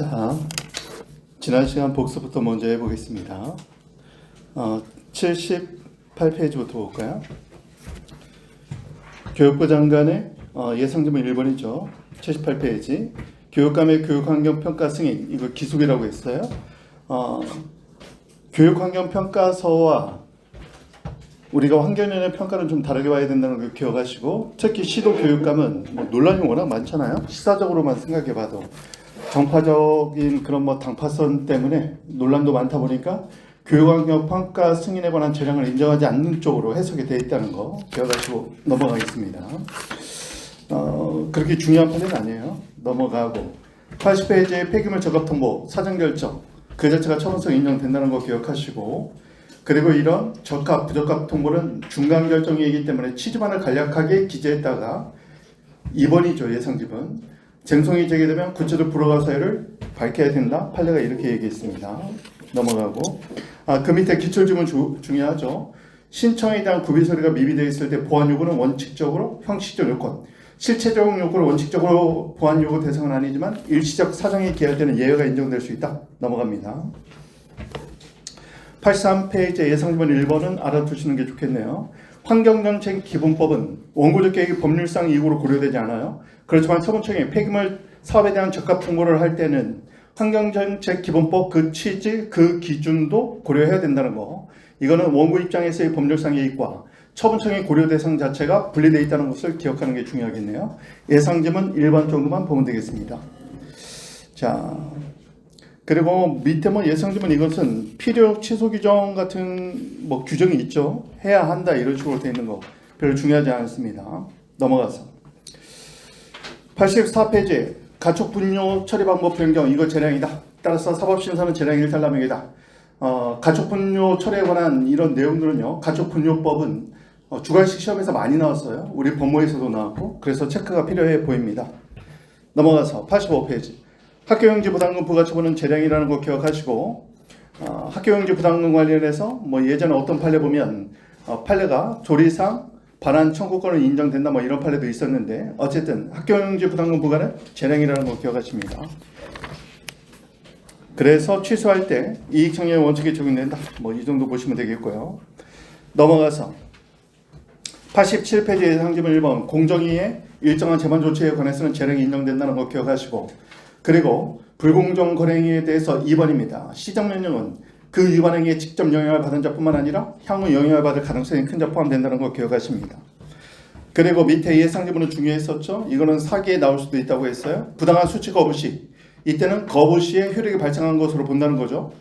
자, 지난 시간 복습부터 먼저 해보겠습니다. 78페이지부터 볼까요? 교육부 장관의 예상지문 1번이죠. 78페이지. 교육감의 교육환경평가 승인, 이거 기숙이라고 했어요. 교육환경평가서와 우리가 환경연의 평가는 좀 다르게 봐야 된다는 걸 기억하시고, 특히 시도 교육감은 논란이 워낙 많잖아요. 시사적으로만 생각해봐도 정파적인 그런 당파선 때문에 논란도 많다 보니까 교육환경평가 승인에 관한 재량을 인정하지 않는 쪽으로 해석이 되어 있다는 거 기억하시고 넘어가겠습니다. 그렇게 중요한 판례는 아니에요. 넘어가고 80페이지의 폐기물 적합 통보 사전 결정 그 자체가 처분성 인정된다는 거 기억하시고, 그리고 이런 적합 부적합 통보는 중간 결정이기 때문에 취지만을 간략하게 기재했다가 2번이죠. 예상지분 쟁송이 제기되면 구체적 불허가 사유를 밝혀야 된다. 판례가 이렇게 얘기했습니다. 넘어가고 그 밑에 기출지문 중요하죠. 신청에 대한 구비 서류가 미비되어 있을 때 보안 요구는 원칙적으로 형식적 요건, 실체적 요구를 원칙적으로 보안 요구 대상은 아니지만 일시적 사정이 기할 때는 예외가 인정될 수 있다. 넘어갑니다. 83페이지 예상지문 1번은 알아두시는 게 좋겠네요. 환경정책 기본법은 원고적 계획이 법률상 이유로 고려되지 않아요. 그렇지만 처분청이 폐기물 사업에 대한 적합 통보를 할 때는 환경정책 기본법 그 취지, 그 기준도 고려해야 된다는 거. 이거는 원고 입장에서의 법률상 이익과 처분청의 고려 대상 자체가 분리되어 있다는 것을 기억하는 게 중요하겠네요. 예상지문 1번 정도만 보면 되겠습니다. 자, 그리고 밑에 예상지문 이것은 필요 취소 규정 같은 규정이 있죠. 해야 한다 이런 식으로 되어 있는 거 별로 중요하지 않습니다. 넘어가서 84페이지 가촉 분뇨 처리 방법 변경 이거 재량이다. 따라서 사법심사는 재량 일탈남용이다. 가촉 분뇨 처리에 관한 이런 내용들은요. 가촉 분뇨법은 주관식 시험에서 많이 나왔어요. 우리 법무에서도 나왔고 그래서 체크가 필요해 보입니다. 넘어가서 85페이지 학교용지 부담금 부가처분은 재량이라는 거 기억하시고, 학교용지 부담금 관련해서 예전에 어떤 판례 보면 판례가 조리상 반환 청구권을 인정된다 이런 판례도 있었는데, 어쨌든 학교용지 부담금 부과는 재량이라는 거 기억하십니다. 그래서 취소할 때 이익청의 원칙이 적용된다. 이 정도 보시면 되겠고요. 넘어가서 87페이지 예상지문 1번 공정위의 일정한 재반 조치에 관해서는 재량이 인정된다는 거 기억하시고, 그리고 불공정 거래행위에 대해서 2번입니다. 시정명령은 그 위반 행위에 직접 영향을 받은 자뿐만 아니라 향후 영향을 받을 가능성이 큰 자 포함된다는 거 기억하십니다. 그리고 밑에 예상지문은 중요했었죠. 이거는 사기에 나올 수도 있다고 했어요. 부당한 수치 거부 시, 이때는 거부 시에 효력이 발생한 것으로 본다는 거죠.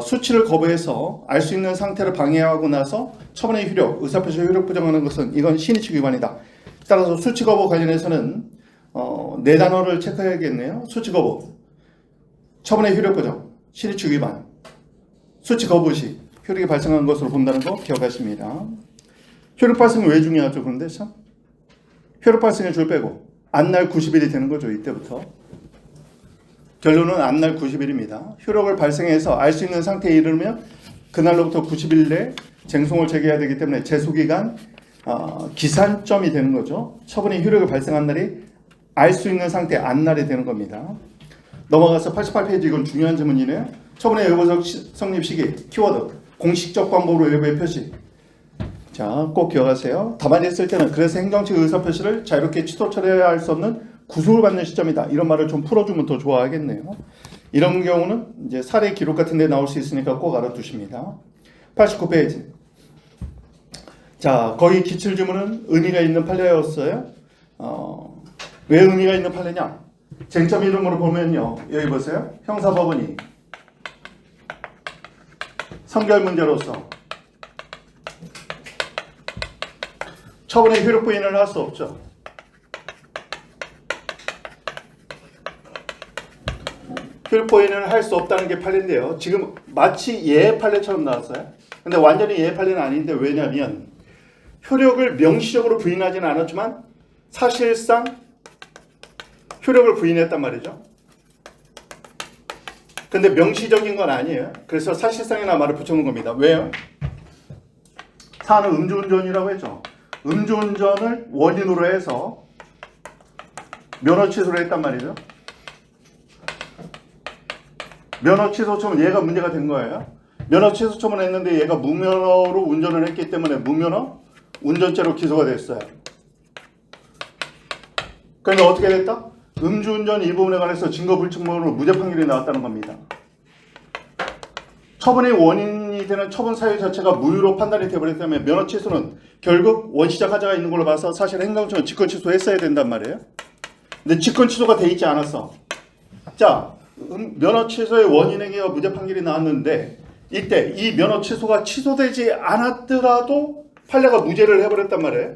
수치를 거부해서 알 수 있는 상태를 방해하고 나서 처분의 효력, 의사표시 효력 부정하는 것은 이건 신의칙 위반이다. 따라서 수치 거부 관련해서는 네 단어를 체크해야겠네요. 수치 거부, 처분의 효력 부정, 신의칙 위반, 수치 거부 시 효력이 발생한 것으로 본다는 거 기억하십니다. 효력 발생이 왜 중요하죠? 그런데 참 효력 발생의 줄 빼고 안날 90일이 되는 거죠. 이때부터 결론은 안날 90일입니다. 효력을 발생해서 알 수 있는 상태에 이르면 그날로부터 90일 내 쟁송을 제기해야 되기 때문에 제소기간 기산점이 되는 거죠. 처분의 효력을 발생한 날이 알 수 있는 상태 안날이 되는 겁니다. 넘어가서 88페이지 이건 중요한 질문이네요. 처분의 외부적 성립 시기 키워드 공식적 방법으로 외부의 표시. 자, 꼭 기억하세요. 답안이 했을 때는 그래서 행정처의 의사표시를 자유롭게 취소 처리할 수 없는 구속을 받는 시점이다. 이런 말을 좀 풀어주면 더 좋아하겠네요. 이런 경우는 이제 사례 기록 같은 데 나올 수 있으니까 꼭 알아두십니다. 89페이지. 자, 거기 기출지문은 의미가 있는 판례였어요. 왜 의미가 있는 판례냐? 쟁점 이름으로 보면요. 여기 보세요. 형사법원이 선결 문제로서 처분의 효력 부인을 할 수 없죠. 효력 부인을 할 수 없다는 게 판례인데요. 지금 마치 예외 판례처럼 나왔어요. 근데 완전히 예외 판례는 아닌데 왜냐면 효력을 명시적으로 부인하지는 않았지만 사실상 효력을 부인했단 말이죠. 근데 명시적인 건 아니에요. 그래서 사실상이나 말을 붙여놓은 겁니다. 왜요? 사안은 음주운전이라고 했죠. 음주운전을 원인으로 해서 면허 취소를 했단 말이죠. 면허 취소 처분 얘가 문제가 된 거예요. 면허 취소 처분했는데 얘가 무면허로 운전을 했기 때문에 무면허 운전죄로 기소가 됐어요. 그러니까 어떻게 됐다? 음주운전 이 부분에 관해서 증거불충분으로 무죄 판결이 나왔다는 겁니다. 처분의 원인이 되는 처분 사유 자체가 무효로 판단이 되어버렸기 때문에 면허 취소는 결국 원시적 하자가 있는 걸로 봐서 사실 행정처는 직권 취소했어야 된단 말이에요. 근데 직권 취소가 돼 있지 않았어. 자, 면허 취소의 원인행위가 무죄 판결이 나왔는데 이때 이 면허 취소가 취소되지 않았더라도 판례가 무죄를 해버렸단 말이에요.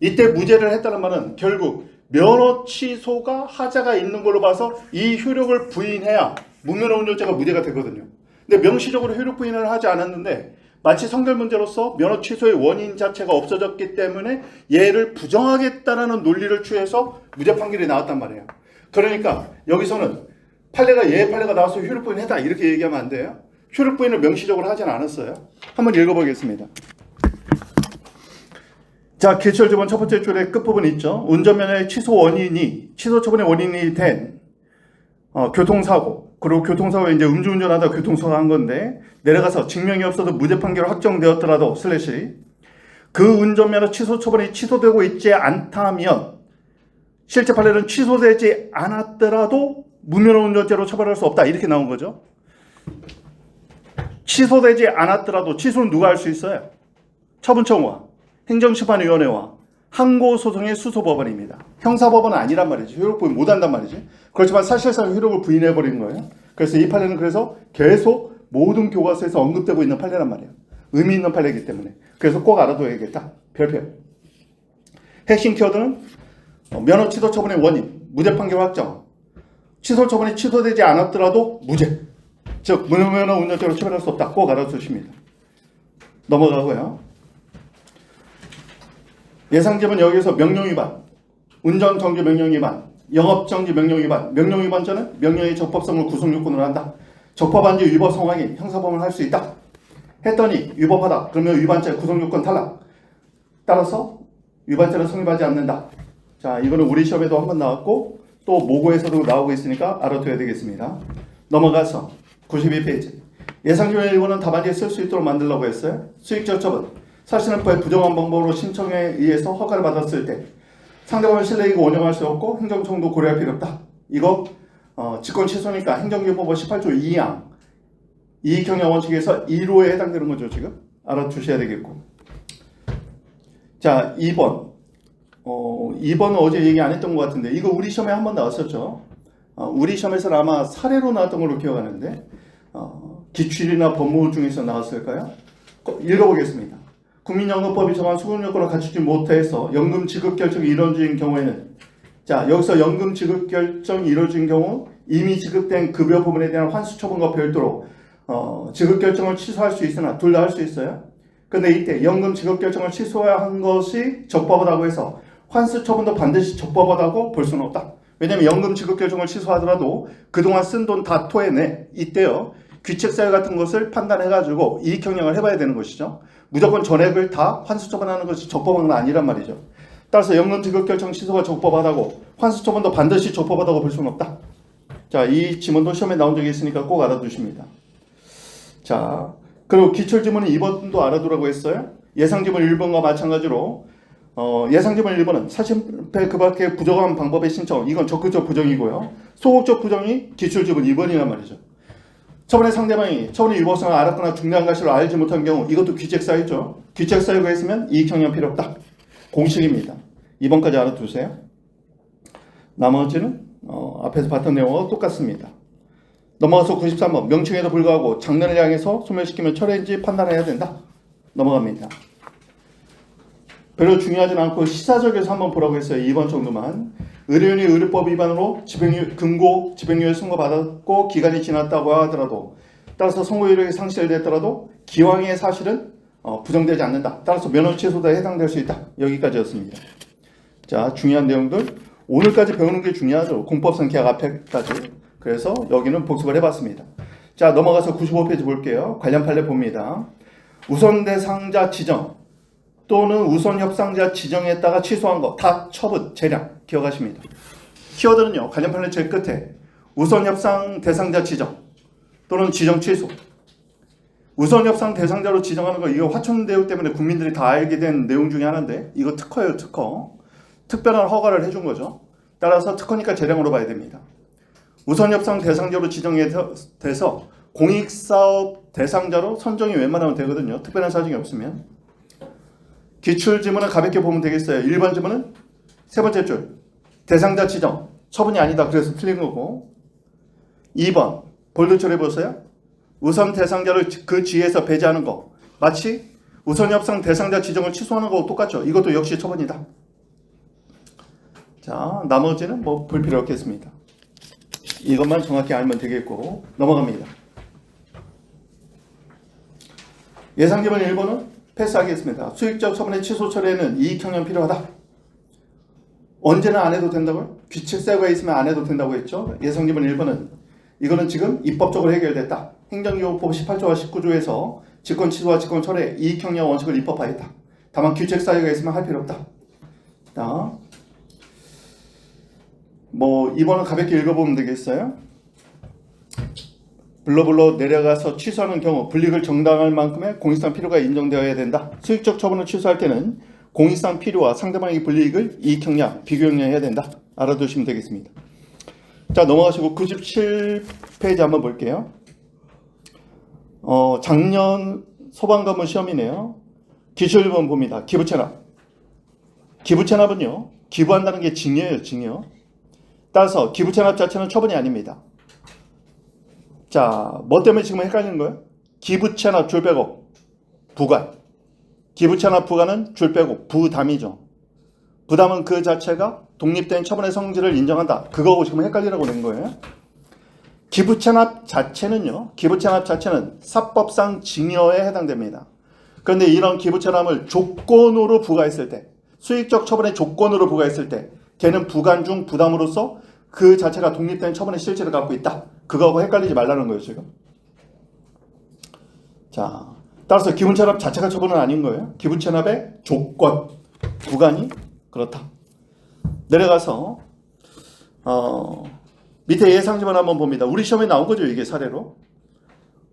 이때 무죄를 했다는 말은 결국 면허 취소가 하자가 있는 걸로 봐서 이 효력을 부인해야 무면허 운전죄가 무죄가 되거든요. 근데 명시적으로 효력 부인을 하지 않았는데 마치 성결 문제로서 면허 취소의 원인 자체가 없어졌기 때문에 얘를 부정하겠다라는 논리를 취해서 무죄 판결이 나왔단 말이에요. 그러니까 여기서는 판례가 나와서 효력 부인했다 이렇게 얘기하면 안 돼요. 효력 부인을 명시적으로 하지는 않았어요. 한번 읽어보겠습니다. 자, 기출지문 첫 번째 줄에 끝부분 있죠. 운전면허의 취소 처분의 원인이 된 교통사고, 그리고 교통사고에 이제 음주운전하다 교통사고 한 건데 내려가서 증명이 없어도 무죄 판결 확정되었더라도 그 운전면허 취소 처분이 취소되고 있지 않다면 실제 판례는 취소되지 않았더라도 무면허 운전죄로 처벌할 수 없다 이렇게 나온 거죠. 취소되지 않았더라도 취소는 누가 할 수 있어요? 처분청과 행정심판위원회와 항고소송의 수소법원입니다. 형사법원은 아니란 말이지. 효력 부인 못한단 말이지. 그렇지만 사실상 효력을 부인해버린 거예요. 그래서 이 판례는 그래서 계속 모든 교과서에서 언급되고 있는 판례란 말이에요. 의미 있는 판례이기 때문에. 그래서 꼭 알아둬야겠다. 별표. 핵심 키워드는 면허 취소 처분의 원인, 무죄 판결 확정. 취소 처분이 취소되지 않았더라도 무죄. 즉 무면허 운전죄로 처벌할 수 없다. 꼭 알아두십니다. 넘어가고요. 예상점은 여기서 명령위반, 운전정지 명령위반, 영업정지 명령위반, 명령위반자는 명령의 적법성을 구성요건으로 한다. 적법한 지 위법 상황이 형사범을 할 수 있다. 했더니 위법하다. 그러면 위반죄 구성요건 탈락. 따라서 위반죄는 성립하지 않는다. 자, 이거는 우리 시험에도 한번 나왔고 또 모고에서도 나오고 있으니까 알아둬야 되겠습니다. 넘어가서 92페이지. 예상점의 일부는 답안지에 쓸 수 있도록 만들려고 했어요. 수익적 처분. 사실은포의 부정한 방법으로 신청에 의해서 허가를 받았을 때 상대방을 신뢰이고 원용할 수 없고 행정청도 고려할 필요 없다. 이거 직권 취소니까 행정기본법 18조 2항 이익경영 원칙에서 1호에 해당되는 거죠. 지금 알아두셔야 되겠고. 자, 2번 2번은 어제 얘기 안 했던 것 같은데 이거 우리 시험에 한번 나왔었죠. 우리 시험에서는 아마 사례로 나왔던 걸로 기억하는데 기출이나 법무 중에서 나왔을까요? 읽어보겠습니다. 국민연금법이 정한 수급요건을 갖추지 못해서 연금 지급 결정이 이루어진 경우에는 자, 여기서 연금 지급 결정이 이루어진 경우 이미 지급된 급여 부분에 대한 환수 처분과 별도로 지급 결정을 취소할 수 있으나 둘 다 할 수 있어요. 근데 이때 연금 지급 결정을 취소한 것이 적법하다고 해서 환수 처분도 반드시 적법하다고 볼 수는 없다. 왜냐하면 연금 지급 결정을 취소하더라도 그동안 쓴 돈 다 토해내. 이때요. 귀책사유 같은 것을 판단해가지고 이익 형량을 해봐야 되는 것이죠. 무조건 전액을 다 환수 처분하는 것이 적법한 건 아니란 말이죠. 따라서 연금 지급 결정 취소가 적법하다고 환수 처분도 반드시 적법하다고 볼 수는 없다. 자, 이 지문도 시험에 나온 적이 있으니까 꼭 알아두십니다. 자, 그리고 기출지문은 2번도 알아두라고 했어요. 예상지문 1번과 마찬가지로 예상지문 1번은 사실패 그 밖에 부정한 방법의 신청, 이건 적극적 부정이고요. 소극적 부정이 기출지문 2번이란 말이죠. 처분의 상대방이 처분의 위법성을 알았거나 중대한 가시를 알지 못한 경우 이것도 귀책사유죠. 귀책사유가 있으면 이익형량 필요 없다. 공식입니다. 2번까지 알아두세요. 나머지는 앞에서 봤던 내용과 똑같습니다. 넘어가서 93번. 명칭에도 불구하고 장난을 향해서 소멸시키면 철회인지 판단해야 된다. 넘어갑니다. 별로 중요하진 않고 시사적에서 한번 보라고 했어요. 2번 정도만. 의료인이 의료법 위반으로 금고 집행유예 선고받았고 기간이 지났다고 하더라도 따라서 선고 이력이 상실됐더라도 기왕의 사실은 부정되지 않는다. 따라서 면허 취소에 해당될 수 있다. 여기까지였습니다. 자, 중요한 내용들 오늘까지 배우는 게 중요하죠. 공법상 계약 앞에까지. 그래서 여기는 복습을 해봤습니다. 자, 넘어가서 95페이지 볼게요. 관련 판례 봅니다. 우선 대상자 지정 또는 우선 협상자 지정했다가 취소한 거 다 처분, 재량 기억하십니다. 키워드는요. 관련 판례 제일 끝에 우선 협상 대상자 지정 또는 지정 취소. 우선 협상 대상자로 지정하는 거 이거 화천대유 때문에 국민들이 다 알게 된 내용 중에 하나인데 이거 특허예요, 특허. 특별한 허가를 해준 거죠. 따라서 특허니까 재량으로 봐야 됩니다. 우선 협상 대상자로 지정돼서 공익사업 대상자로 선정이 웬만하면 되거든요. 특별한 사정이 없으면. 기출 지문은 가볍게 보면 되겠어요. 1번 지문은 세 번째 줄 대상자 지정 처분이 아니다 그래서 틀린 거고, 2번 볼드 처리해보세요. 우선 대상자를 그 지에서 배제하는 거 마치 우선 협상 대상자 지정을 취소하는 거하고 똑같죠. 이것도 역시 처분이다. 자, 나머지는 뭐 볼 필요 없겠습니다. 이것만 정확히 알면 되겠고 넘어갑니다. 예상지문 1번은 패스하겠습니다. 수익적 처분의 취소 처리에는 이익형량 필요하다. 언제는 안 해도 된다고요? 규칙사유가 있으면 안 해도 된다고 했죠. 예상지문 1번은 이거는 지금 입법적으로 해결됐다. 행정기호법 18조와 19조에서 직권 취소와 직권 철회 이익형량 원칙을 입법하였다. 다만 규칙사유가 있으면 할 필요 없다. 자, 뭐 2번은 가볍게 읽어보면 되겠어요. 블러블러 내려가서 취소하는 경우 불이익을 정당할 만큼의 공익상 필요가 인정되어야 된다. 수익적 처분을 취소할 때는 공익상 필요와 상대방의 불이익을 이익형량, 비교형량해야 된다. 알아두시면 되겠습니다. 자, 넘어가시고 97페이지 한번 볼게요. 작년 소방관문 시험이네요. 기출 1번 봅니다. 기부채납. 기부채납은요, 기부한다는 게 징여예요, 징여. 따라서 기부채납 자체는 처분이 아닙니다. 자, 뭐 때문에 지금 헷갈리는 거예요? 기부채납 줄 빼고 부관. 기부채납 부관은 줄 빼고 부담이죠. 부담은 그 자체가 독립된 처분의 성질을 인정한다. 그거하고 지금 헷갈리라고 낸 거예요. 기부채납 자체는요, 기부채납 자체는 사법상 징여에 해당됩니다. 그런데 이런 기부채납을 조건으로 부과했을 때, 수익적 처분의 조건으로 부과했을 때 걔는 부관 중 부담으로서 그 자체가 독립된 처분의 실질을 갖고 있다. 그거하고 헷갈리지 말라는 거예요, 지금. 자, 따라서 기부채납 자체가 처분은 아닌 거예요. 기부채납의 조건, 부관이 그렇다. 내려가서 밑에 예상지문 한번 봅니다. 우리 시험에 나온 거죠, 이게 사례로.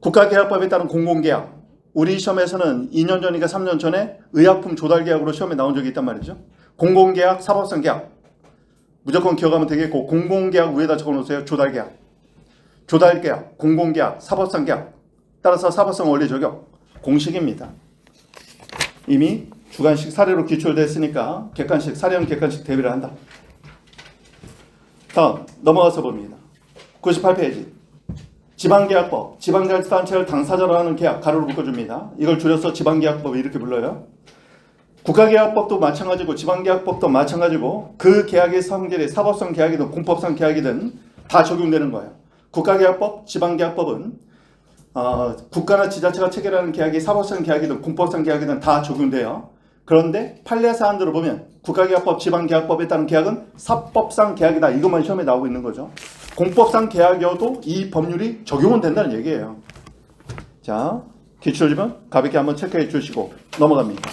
국가계약법에 따른 공공계약. 우리 시험에서는 2년 전이니까 3년 전에 의약품 조달계약으로 시험에 나온 적이 있단 말이죠. 공공계약, 사법성 계약. 무조건 기억하면 되겠고, 공공계약 위에다 적어놓으세요. 조달계약. 조달계약, 공공계약, 사법성 계약. 따라서 사법성 원리 적용. 공식입니다. 이미 주관식 사례로 기출됐으니까 객관식, 사례형 객관식 대비를 한다. 다음 넘어가서 봅니다. 98페이지. 지방계약법. 지방자치단체를 당사자로 하는 계약 가로로 묶어줍니다. 이걸 줄여서 지방계약법 이렇게 불러요. 국가계약법도 마찬가지고 지방계약법도 마찬가지고 그 계약의 성질이 사법성 계약이든 공법상 계약이든 다 적용되는 거예요. 국가계약법, 지방계약법은 국가나 지자체가 체결하는 계약이 사법성 계약이든 공법상 계약이든 다 적용돼요. 그런데 판례 사안들을 보면 국가계약법, 지방계약법에 따른 계약은 사법상 계약이다. 이것만 시험에 나오고 있는 거죠. 공법상 계약이어도 이 법률이 적용은 된다는 얘기예요. 자, 기출지문 가볍게 한번 체크해 주시고 넘어갑니다.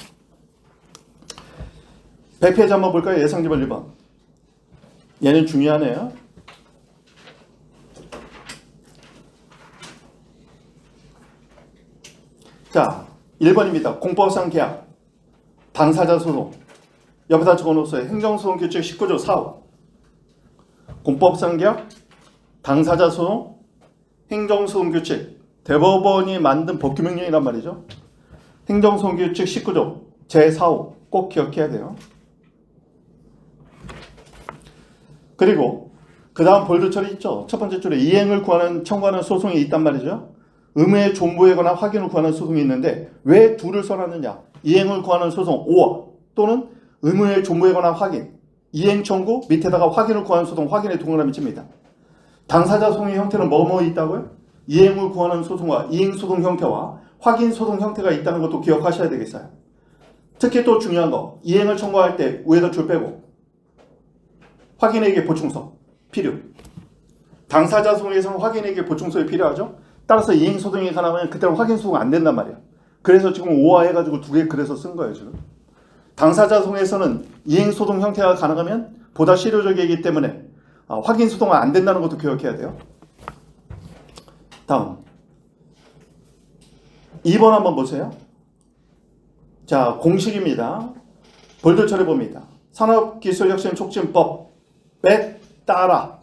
100페이지 한번 볼까요? 예상지문 1번. 얘는 중요하네요. 자, 1번입니다. 공법상 계약, 당사자 소송. 옆에다 적어놓으세요. 행정소송 규칙 19조 4호. 공법상 계약, 당사자 소송, 행정소송 규칙. 대법원이 만든 법규명령이란 말이죠. 행정소송 규칙 19조 제4호 꼭 기억해야 돼요. 그리고 그 다음 볼드 처리 있죠. 첫 번째 줄에 이행을 청구하는 소송이 있단 말이죠. 의무의 존부에 관한 확인을 구하는 소송이 있는데 왜 둘을 써놨느냐. 이행을 구하는 소송 5호 또는 의무의 존부에 관한 확인, 이행 청구 밑에다가 확인을 구하는 소송, 확인의 동그라미 칩니다. 당사자 소송의 형태는 뭐뭐 있다고요? 이행을 구하는 소송과 이행 소송 형태와 확인 소송 형태가 있다는 것도 기억하셔야 되겠어요. 특히 또 중요한 거, 이행을 청구할 때 위에다 줄 빼고 확인에게 보충서 필요. 당사자 소송에서는 확인에게 보충서가 필요하죠. 따라서 이행 소송이 가능하면 그때는 확인 소송 안 된단 말이에요. 그래서 지금 5화 해가지고 두 개 그래서 쓴 거예요 지금. 당사자 소송에서는 이행 소송 형태가 가능하면 보다 실효적이기 때문에 확인 소송은 안 된다는 것도 기억해야 돼요. 다음 2번 한번 보세요. 자, 공식입니다. 볼드 처리 봅니다. 산업기술혁신촉진법에 따라,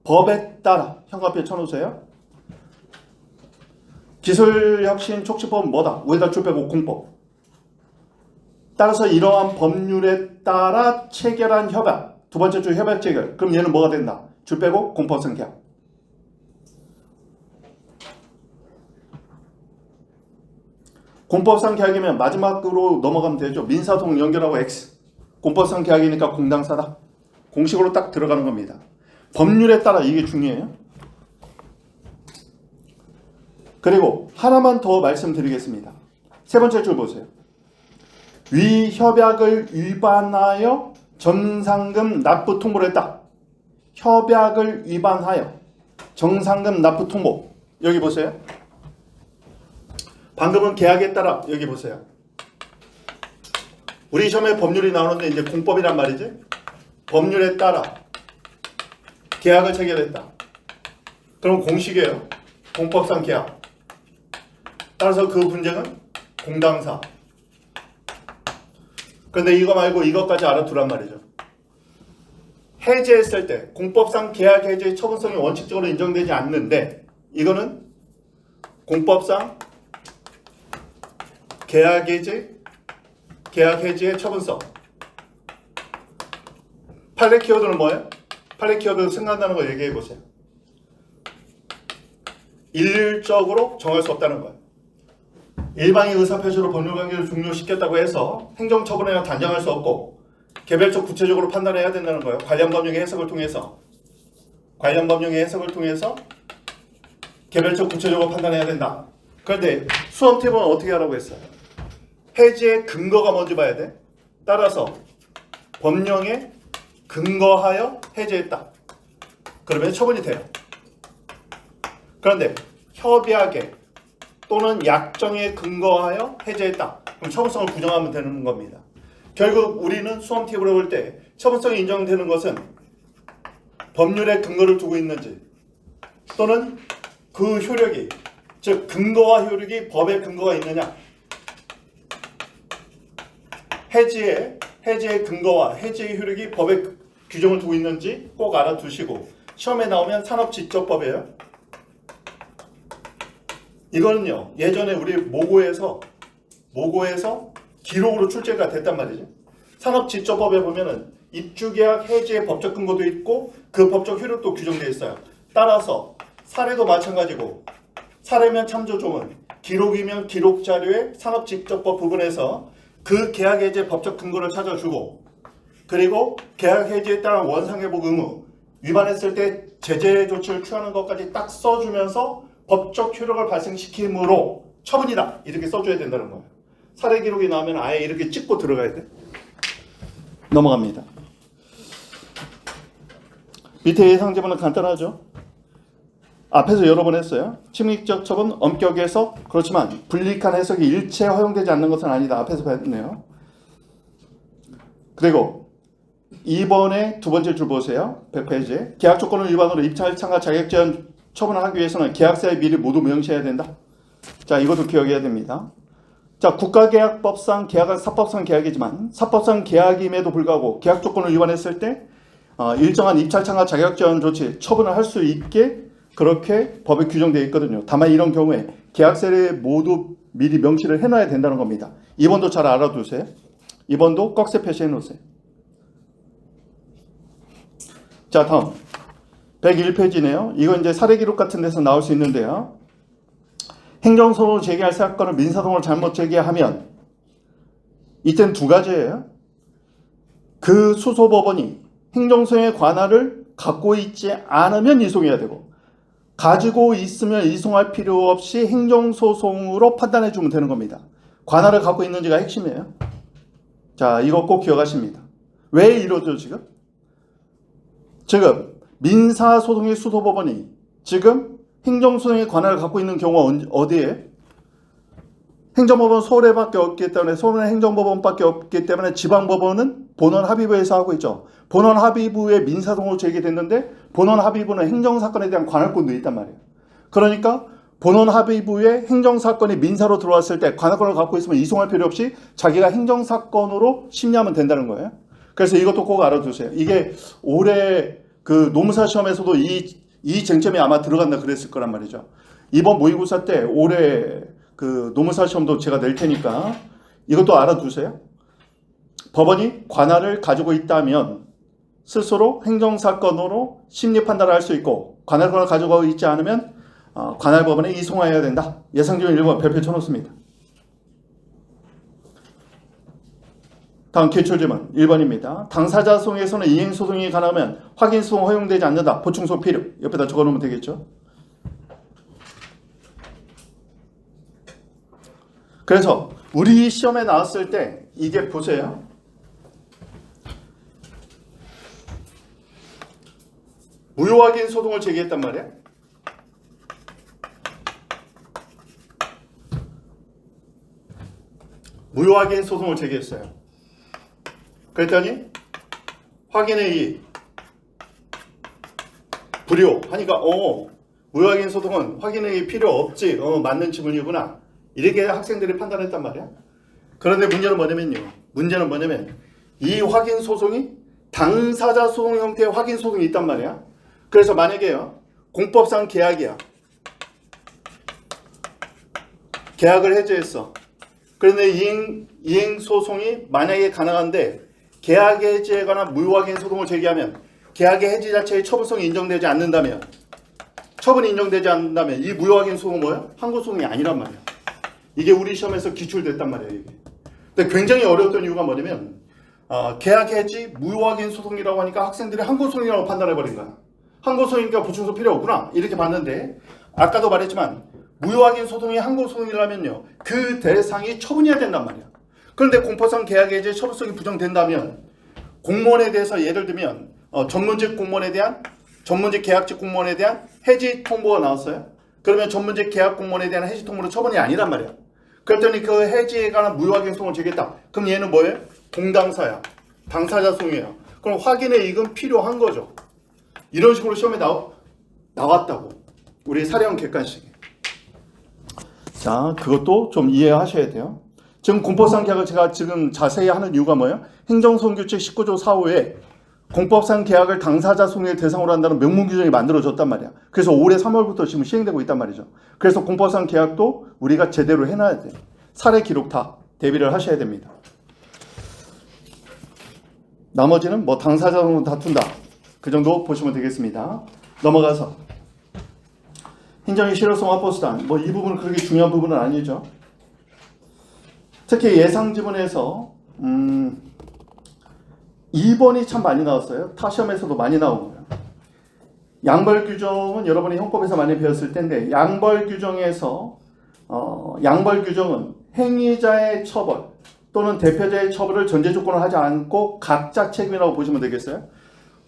법에 따라 현관표에 쳐놓으세요. 기술혁신촉진법은 뭐다? 위에다 줄 빼고 공법. 따라서 이러한 법률에 따라 체결한 협약, 두 번째 줄 협약 체결. 그럼 얘는 뭐가 된다? 줄 빼고 공법상 계약. 공법상 계약이면 마지막으로 넘어가면 되죠. 민사소송 연결하고 X. 공법상 계약이니까 공당사다. 공식으로 딱 들어가는 겁니다. 법률에 따라 이게 중요해요. 그리고 하나만 더 말씀드리겠습니다. 세 번째 줄 보세요. 위 협약을 위반하여 정상금 납부 통보를 했다. 협약을 위반하여 정상금 납부 통보. 여기 보세요. 방금은 계약에 따라 여기 보세요. 우리 시험에 법률이 나오는데 이제 공법이란 말이지. 법률에 따라 계약을 체결했다. 그럼 공식이에요. 공법상 계약. 따라서 그 분쟁은 공당사. 그런데 이거 말고 이것까지 알아두란 말이죠. 해제했을 때 공법상 계약 해제의 처분성이 원칙적으로 인정되지 않는데 이거는 공법상 계약 해지의 처분성. 판례 키워드는 뭐예요? 판례 키워드 생각나는 거 얘기해 보세요. 일률적으로 정할 수 없다는 거예요. 일방의 의사표시로 법률관계를 종료시켰다고 해서 행정처분이나 단정할 수 없고 개별적 구체적으로 판단해야 된다는 거예요. 관련 법령의 해석을 통해서 개별적 구체적으로 판단해야 된다. 그런데 수험 팁은 어떻게 하라고 했어요? 해지의 근거가 뭔지 봐야 돼. 따라서 법령에 근거하여 해제했다. 그러면 처분이 돼요. 그런데 협약에 또는 약정에 근거하여 해제했다. 그럼 처분성을 부정하면 되는 겁니다. 결국 우리는 수험 팁으로 볼 때 처분성이 인정되는 것은 법률에 근거를 두고 있는지 또는 그 효력이, 즉 근거와 효력이 법에 근거가 있느냐, 해지의 근거와 해지의 효력이 법에 규정을 두고 있는지 꼭 알아두시고 시험에 나오면 산업지적법이에요. 이거는요 예전에 우리 모고에서 기록으로 출제가 됐단 말이죠. 산업지적법에 보면은 입주계약 해지의 법적 근거도 있고 그 법적 효력도 규정되어 있어요. 따라서 사례도 마찬가지고 사례면 참조조문, 기록이면 기록자료의 산업지적법 부분에서 그 계약 해지의 법적 근거를 찾아주고 그리고 계약 해지에 따른 원상회복 의무 위반했을 때 제재 조치를 취하는 것까지 딱 써주면서 법적 효력을 발생시키므로 처분이다 이렇게 써줘야 된다는 거예요. 사례 기록이 나오면 아예 이렇게 찍고 들어가야 돼. 넘어갑니다. 밑에 예상 제문은 간단하죠. 앞에서 여러 번 했어요. 침입적 처분, 엄격 해석. 그렇지만 불리한 해석이 일체 허용되지 않는 것은 아니다. 앞에서 봤네요. 그리고 2번의 두 번째 줄 보세요. 100페이지에. 계약 조건을 위반으로 입찰 참가 자격 제한 처분을 하기 위해서는 계약사에 미리 모두 명시해야 된다. 자, 이것도 기억해야 됩니다. 자, 국가계약법상 계약은 사법상 계약이지만 사법상 계약임에도 불구하고 계약 조건을 위반했을 때 일정한 입찰 참가 자격 제한 조치 처분을 할 수 있게 그렇게 법에 규정되어 있거든요. 다만 이런 경우에 계약사에 모두 미리 명시를 해놔야 된다는 겁니다. 2번도 잘 알아두세요. 2번도 꺽쇠 표시해 놓으세요. 자, 다음 101페이지네요. 이거 이제 사례 기록 같은 데서 나올 수 있는데요. 행정소송을 제기할 사건을 민사소송을 잘못 제기하면 이때는 두 가지예요. 그 수소법원이 행정소송의 관할을 갖고 있지 않으면 이송해야 되고 가지고 있으면 이송할 필요 없이 행정소송으로 판단해 주면 되는 겁니다. 관할을 갖고 있는지가 핵심이에요. 자, 이거 꼭 기억하십니다. 왜 이러죠 지금? 지금 민사소송의 수소법원이 지금 행정소송의 관할을 갖고 있는 경우가 어디에? 행정법원 서울에밖에 없기 때문에 서울은 행정법원밖에 없기 때문에 지방법원은 본원합의부에서 하고 있죠. 본원합의부에 민사소송으로 제기됐는데 본원합의부는 행정사건에 대한 관할권도 있단 말이에요. 그러니까 본원 합의부에 행정사건이 민사로 들어왔을 때 관할권을 갖고 있으면 이송할 필요 없이 자기가 행정사건으로 심리하면 된다는 거예요. 그래서 이것도 꼭 알아두세요. 이게 올해 그 노무사 시험에서도 이 쟁점이 아마 들어간다 그랬을 거란 말이죠. 이번 모의고사 때 올해 그 노무사 시험도 제가 낼 테니까 이것도 알아두세요. 법원이 관할을 가지고 있다면 스스로 행정사건으로 심리 판단을 할 수 있고 관할권을 가지고 있지 않으면 관할법원에 이송해야 된다. 예상적인 1번 별표 쳐놓습니다. 다음 기출질문 1번입니다. 당사자 소송에서는 이행소송이 가능하면 확인소송 허용되지 않는다. 보충소송 필요. 옆에다 적어놓으면 되겠죠. 그래서 우리 시험에 나왔을 때 이게 보세요. 무효확인 소송을 제기했단 말이야. 무효확인 소송을 제기했어요. 그랬더니 확인의 이의 불효 하니까 무효확인 소송은 확인의 이의 필요 없지. 맞는 지문이구나. 이렇게 학생들이 판단했단 말이야. 그런데 문제는 뭐냐면 이 확인 소송이 당사자 소송 형태의 확인 소송이 있단 말이야. 그래서 만약에요, 공법상 계약이야. 계약을 해지했어. 그런데 이행 소송이 만약에 가능한데 계약 해지에 관한 무효확인 소송을 제기하면 계약의 해지 자체의 처분성이 인정되지 않는다면, 처분이 인정되지 않는다면 이 무효확인 소송은 뭐야? 항고 소송이 아니란 말이야. 이게 우리 시험에서 기출됐단 말이야. 이게. 근데 굉장히 어려웠던 이유가 뭐냐면 계약 해지 무효확인 소송이라고 하니까 학생들이 항고 소송이라고 판단해버린 거야. 항고 소송이니까 보충소 필요 없구나 이렇게 봤는데, 아까도 말했지만 무효확인 소송이 항고 소송이라면요, 그 대상이 처분해야 된단 말이야. 그런데 공포상 계약 해지 처분성이 부정된다면 공무원에 대해서 예를 들면 전문직 공무원에 대한, 전문직 계약직 공무원에 대한 해지 통보가 나왔어요. 그러면 전문직 계약 공무원에 대한 해지 통보는 처분이 아니란 말이야. 그랬더니 그 해지에 관한 무효확인 소송을 제기했다. 그럼 얘는 뭐예요? 공당사야. 당사자 소송이에요. 그럼 확인의 이익은 필요한 거죠. 이런 식으로 시험에 나왔다고. 우리 사례형 객관식에. 자, 그것도 좀 이해하셔야 돼요. 지금 공법상 계약을 제가 지금 자세히 하는 이유가 뭐예요? 행정소송규칙 19조 4호에 공법상 계약을 당사자 소송의 대상으로 한다는 명문 규정이 만들어졌단 말이야. 그래서 올해 3월부터 지금 시행되고 있단 말이죠. 그래서 공법상 계약도 우리가 제대로 해놔야 돼요. 사례 기록 다 대비를 하셔야 됩니다. 나머지는 뭐 당사자 소송 다툰다. 그 정도 보시면 되겠습니다. 넘어가서 행정의 실효성 확보수단. 뭐 이 부분은 그렇게 중요한 부분은 아니죠. 특히 예상 지문에서 2번이 참 많이 나왔어요. 타 시험에서도 많이 나온 거예요. 양벌 규정은 여러분이 형법에서 많이 배웠을 텐데, 양벌 규정에서 양벌 규정은 행위자의 처벌 또는 대표자의 처벌을 전제 조건을 하지 않고 각자 책임이라고 보시면 되겠어요.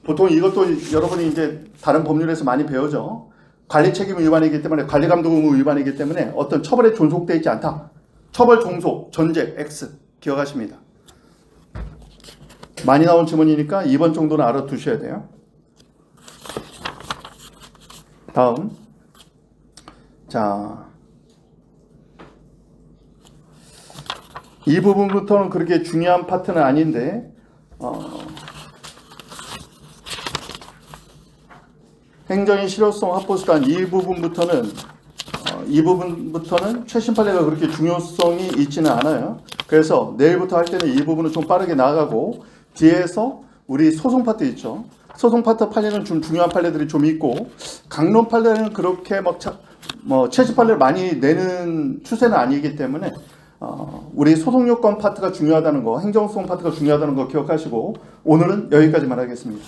보통 이것도 여러분이 이제 다른 법률에서 많이 배우죠. 관리 책임 위반이기 때문에, 관리 감독 의무 위반이기 때문에 어떤 처벌에 존속되어 있지 않다. 처벌 종속 전제 X 기억하십니다. 많이 나온 지문이니까 2번 정도는 알아두셔야 돼요. 다음. 자, 이 부분부터는 그렇게 중요한 파트는 아닌데, 행정의 실효성 확보수단 이 부분부터는 최신 판례가 그렇게 중요성이 있지는 않아요. 그래서 내일부터 할 때는 이 부분은 좀 빠르게 나가고, 뒤에서 우리 소송 파트 있죠. 소송 파트 판례는 좀 중요한 판례들이 좀 있고, 강론 판례는 그렇게 최신 판례를 많이 내는 추세는 아니기 때문에 우리 소송 요건 파트가 중요하다는 거, 행정소송 파트가 중요하다는 거 기억하시고, 오늘은 여기까지만 하겠습니다.